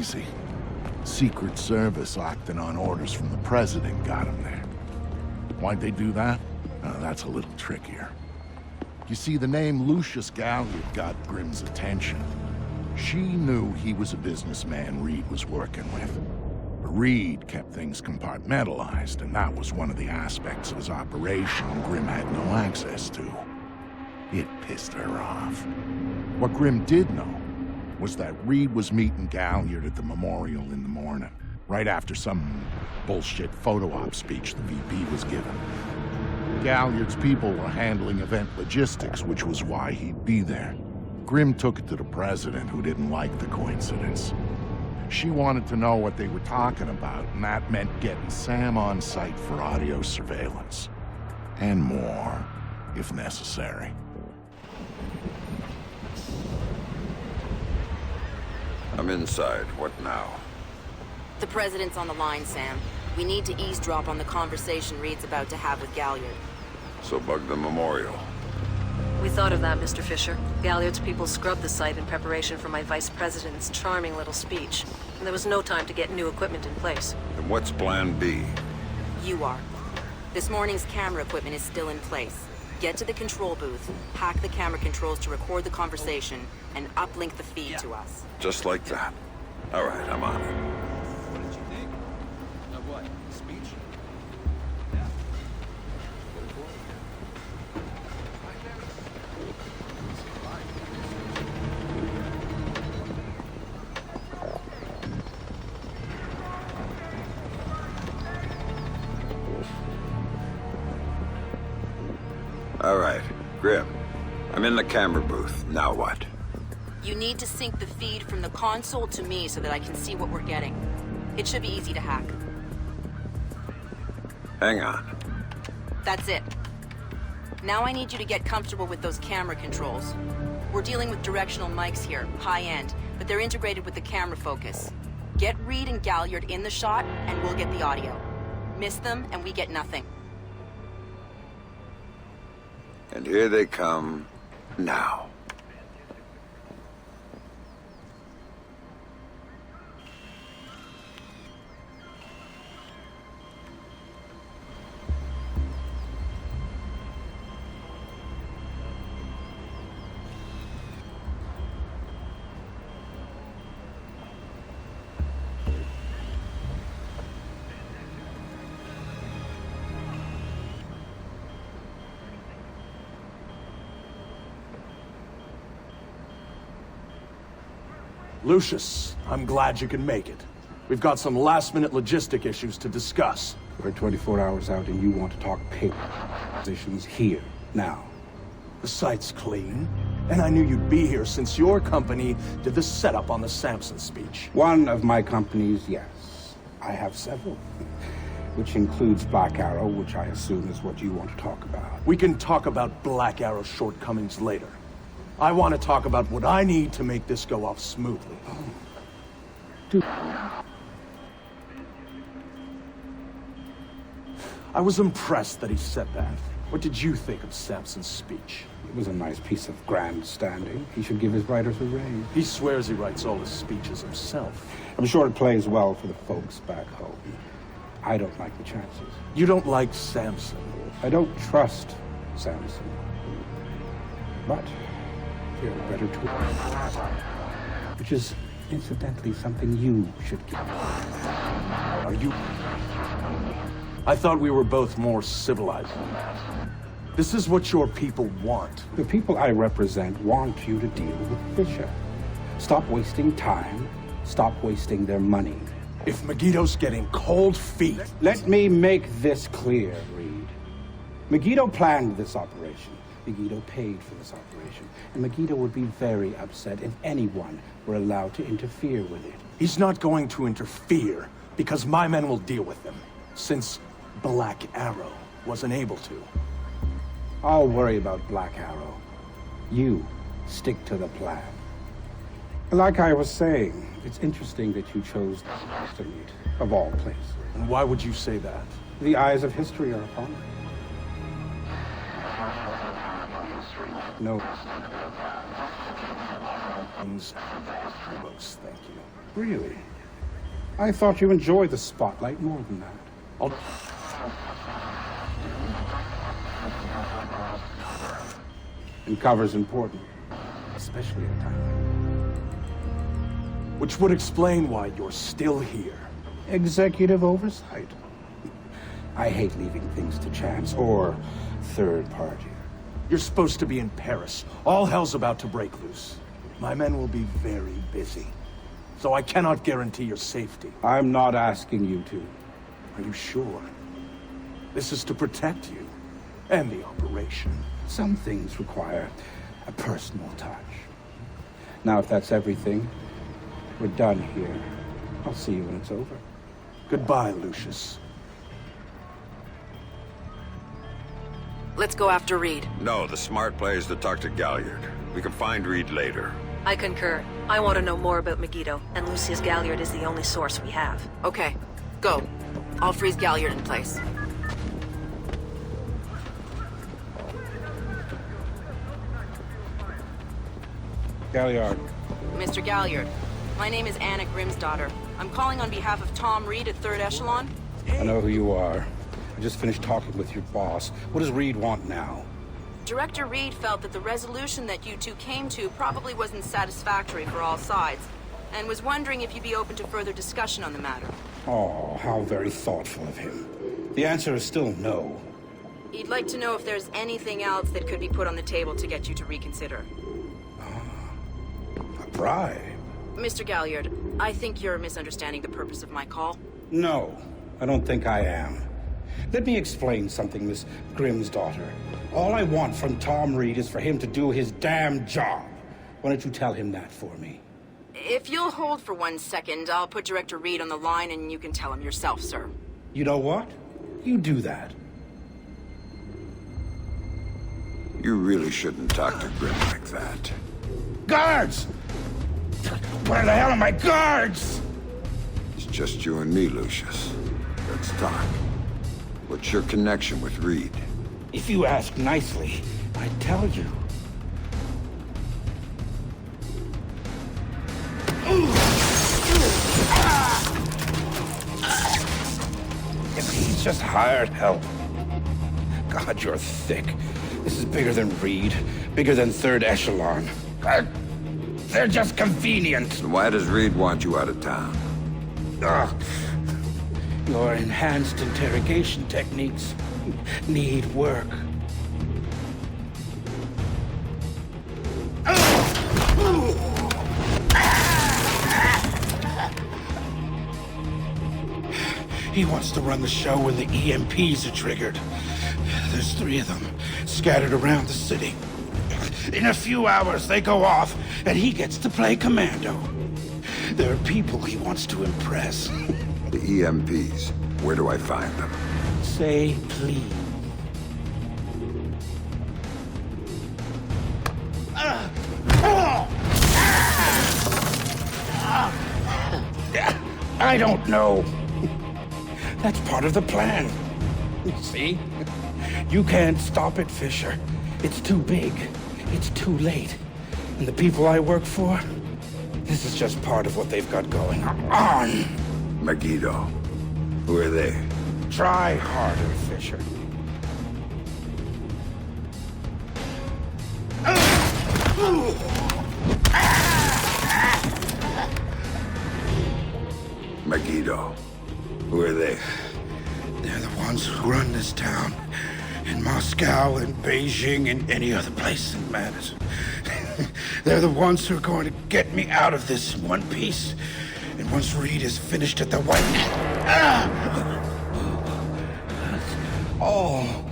easy. Secret Service acting on orders from the President got him there. Why'd they do that? That's a little trickier. You see, the name Lucius Galliard got Grimm's attention. She knew he was a businessman Reed was working with. But Reed kept things compartmentalized, and that was one of the aspects of his operation Grimm had no access to. It pissed her off. What Grimm did know was that Reed was meeting Galliard at the memorial in the morning, right after some bullshit photo op speech the VP was giving. Galliard's people were handling event logistics, which was why he'd be there. Grimm took it to the President, who didn't like the coincidence. She wanted to know what they were talking about, and that meant getting Sam on site for audio surveillance. And more, if necessary. I'm inside. What now? The President's on the line, Sam. We need to eavesdrop on the conversation Reed's about to have with Galliard. So bug the memorial. We thought of that, Mr. Fisher. Galliard's people scrubbed the site in preparation for my Vice President's charming little speech. And there was no time to get new equipment in place. And what's plan B? You are. This morning's camera equipment is still in place. Get to the control booth, hack the camera controls to record the conversation, and uplink the feed to us. Just like that. All right, I'm on it. What did you think? Of what? The speech? All right, Grimm. I'm in the camera booth. Now what? You need to sync the feed from the console to me so that I can see what we're getting. It should be easy to hack. Hang on. That's it. Now I need you to get comfortable with those camera controls. We're dealing with directional mics here, high-end, but they're integrated with the camera focus. Get Reed and Galliard in the shot, and we'll get the audio. Miss them, and we get nothing. And here they come now. Lucius, I'm glad you can make it. We've got some last-minute logistic issues to discuss. We're 24 hours out and you want to talk paper positions here, now. The site's clean, and I knew you'd be here since your company did the setup on the Samson speech. One of my companies, yes. I have several, which includes Black Arrow, which I assume is what you want to talk about. We can talk about Black Arrow's shortcomings later. I want to talk about what I need to make this go off smoothly. Oh. Dude. I was impressed that he said that. What did you think of Samson's speech? It was a nice piece of grandstanding. He should give his writers a raise. He swears he writes all his speeches himself. I'm sure it plays well for the folks back home. I don't like the chances. You don't like Samson? I don't trust Samson. But you're a better tool. Which is, incidentally, something you should get. Are you... I thought we were both more civilized than that. This is what your people want. The people I represent want you to deal with Fisher. Stop wasting time. Stop wasting their money. If Megiddo's getting cold feet... Let me make this clear, Reed. Megiddo planned this operation. Megiddo paid for this operation. And Megiddo would be very upset if anyone were allowed to interfere with it. He's not going to interfere because my men will deal with them, since Black Arrow wasn't able to. I'll worry about Black Arrow. You stick to the plan. Like I was saying, it's interesting that you chose to meet, of all places. And why would you say that? The eyes of history are upon it. No. Most, thank you. Really? I thought you enjoyed the spotlight more than that. I'll... And cover's important, especially at a time like Which would explain why you're still here. executive oversight. I hate leaving things to chance or third party. You're supposed to be in Paris. All hell's about to break loose. My men will be very busy. So I cannot guarantee your safety. I'm not asking you to. Are you sure? This is to protect you and the operation. Some things require a personal touch. Now, if that's everything, we're done here. I'll see you when it's over. Goodbye, Lucius. Let's go after Reed. No, the smart play is to talk to Galliard. We can find Reed later. I concur. I want to know more about Megiddo, and Lucius Galliard is the only source we have. Okay, go. I'll freeze Galliard in place. Galliard. Mr. Galliard, my name is Anna Grimsdottir. I'm calling on behalf of Tom Reed at 3rd Echelon. I know who you are. I just finished talking with your boss. What does Reed want now? Director Reed felt that the resolution that you two came to probably wasn't satisfactory for all sides, and was wondering if you'd be open to further discussion on the matter. Oh, how very thoughtful of him. The answer is still no. He'd like to know if there's anything else that could be put on the table to get you to reconsider. A bribe? Mr. Galliard, I think you're misunderstanding the purpose of my call. No, I don't think I am. Let me explain something, Miss Grimsdottir. All I want from Tom Reed is for him to do his damn job. Why don't you tell him that for me? If you'll hold for 1 second, I'll put Director Reed on the line and you can tell him yourself, sir. You know what? You do that. You really shouldn't talk to Grim like that. Guards! Where the hell are my guards? It's just you and me, Lucius. Let's talk. What's your connection with Reed? If you ask nicely, I'd tell you. He's just hired help. God, you're thick. This is bigger than Reed, bigger than 3rd Echelon. They're just convenient. And why does Reed want you out of town? Your enhanced interrogation techniques need work. He wants to run the show when the EMPs are triggered. There's 3 of them scattered around the city. In a few hours, they go off, and he gets to play commando. There are people he wants to impress. The EMPs. Where do I find them? Say please. I don't know. That's part of the plan. See? You can't stop it, Fisher. It's too big. It's too late. And the people I work for, this is just part of what they've got going on. Megiddo. Who are they? Try harder, Fisher. Megiddo. Who are they? They're the ones who run this town. In Moscow and Beijing and any other place that matters. They're the ones who are going to get me out of this in one piece. And once Reed is finished at the White... all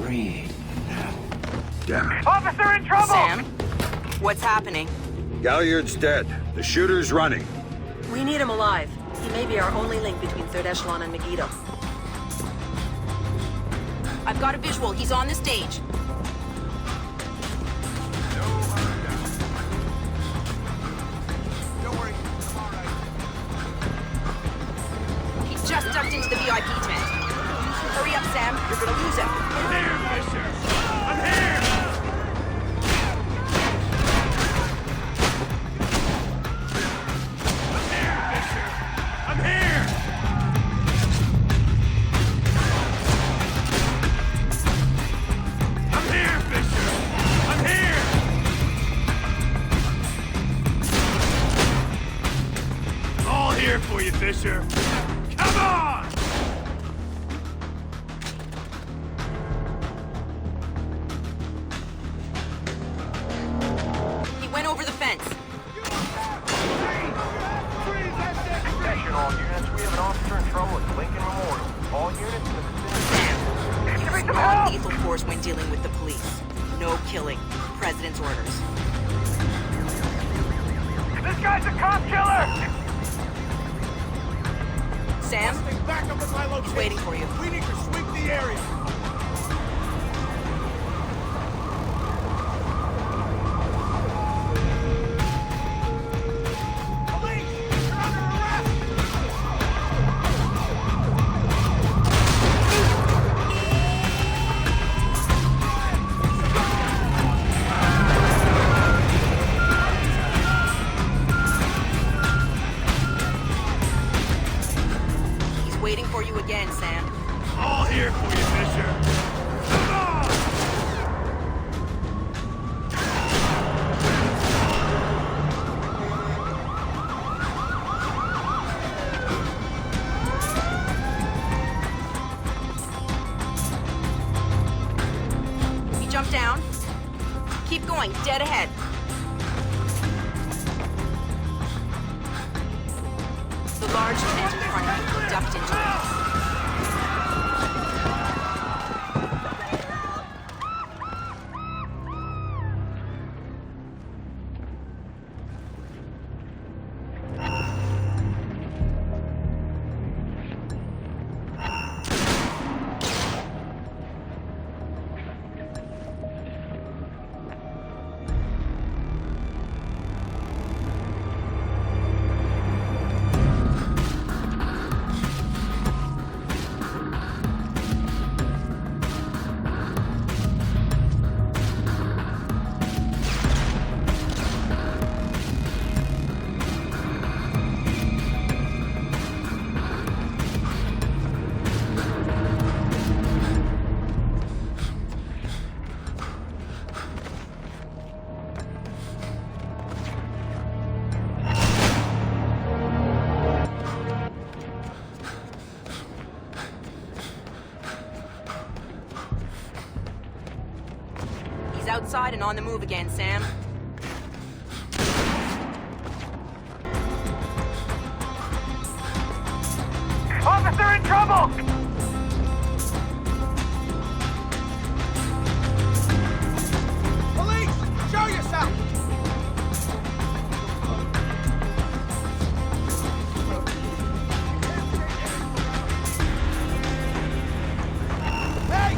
Reed now. Damn it. Officer in trouble! Sam, what's happening? Galliard's dead. The shooter's running. We need him alive. He may be our only link between 3rd Echelon and Megiddo. I've got a visual. He's on the stage. Don't worry. I'm all right. He just ducked into the VIP tent. Hurry up, Sam. You're gonna lose him. I'm here, Fisher! I'm here! I'm here, Fisher! I'm here! Use non-lethal force when dealing with the police. No killing. President's orders. This guy's a cop killer! Sam? Back up at my location. He's waiting for you. We need to sweep the area. Police! You're under arrest! He's waiting for you again, Sam. All here for you, Fisher. Come on! You jump down. Keep going, dead ahead. The large tent in front of you. Ducked into it. He's outside and on the move again, Sam. Officer in trouble! Police! Show yourself! Hey!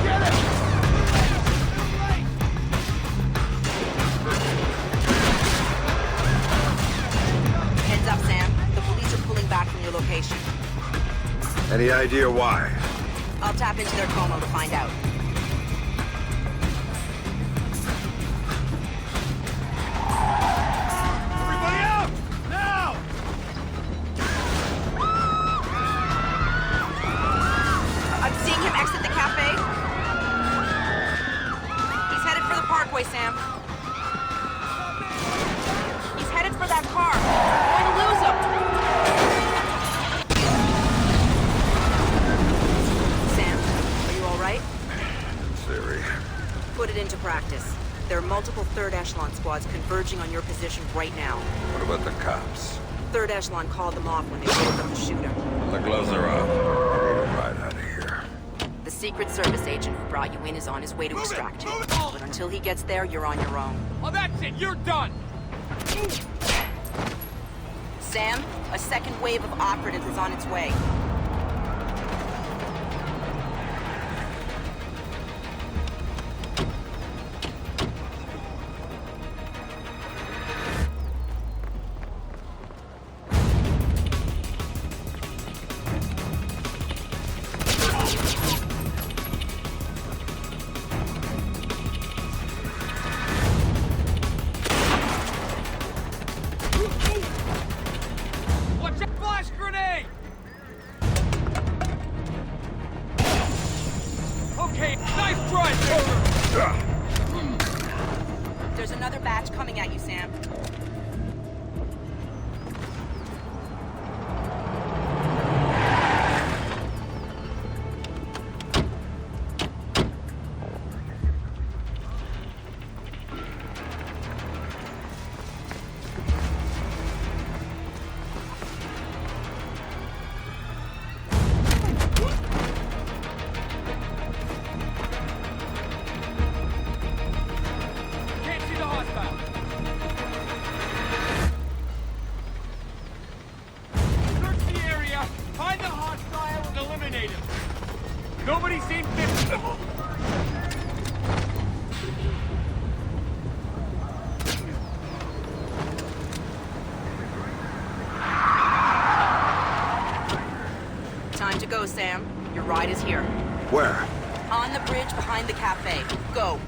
Get him! Heads up, Sam. The police are pulling back from your location. Any idea why? I'll tap into their Como to find out. Everybody out! Now! I'm seeing him exit the cafe. He's headed for the parkway, Sam. He's headed for that car. We're going to lose him. Sam, are you all right? Theory. Put it into practice. There are multiple third echelon squads converging on your position right now. What about the cops? Third echelon called them off when they rolled up the shooter. The gloves are off. I need a ride out of here. The Secret Service agent who brought you in is on his way to extract you. But until he gets there, you're on your own. Oh, that's it! You're done! Sam, a second wave of operatives is on its way. Watch out! Flash grenade! Okay, nice try, Fisher! There's another batch coming at you, Sam. Nobody seen Fisher. Time to go, Sam. Your ride is here. Where? On the bridge behind the cafe. Go.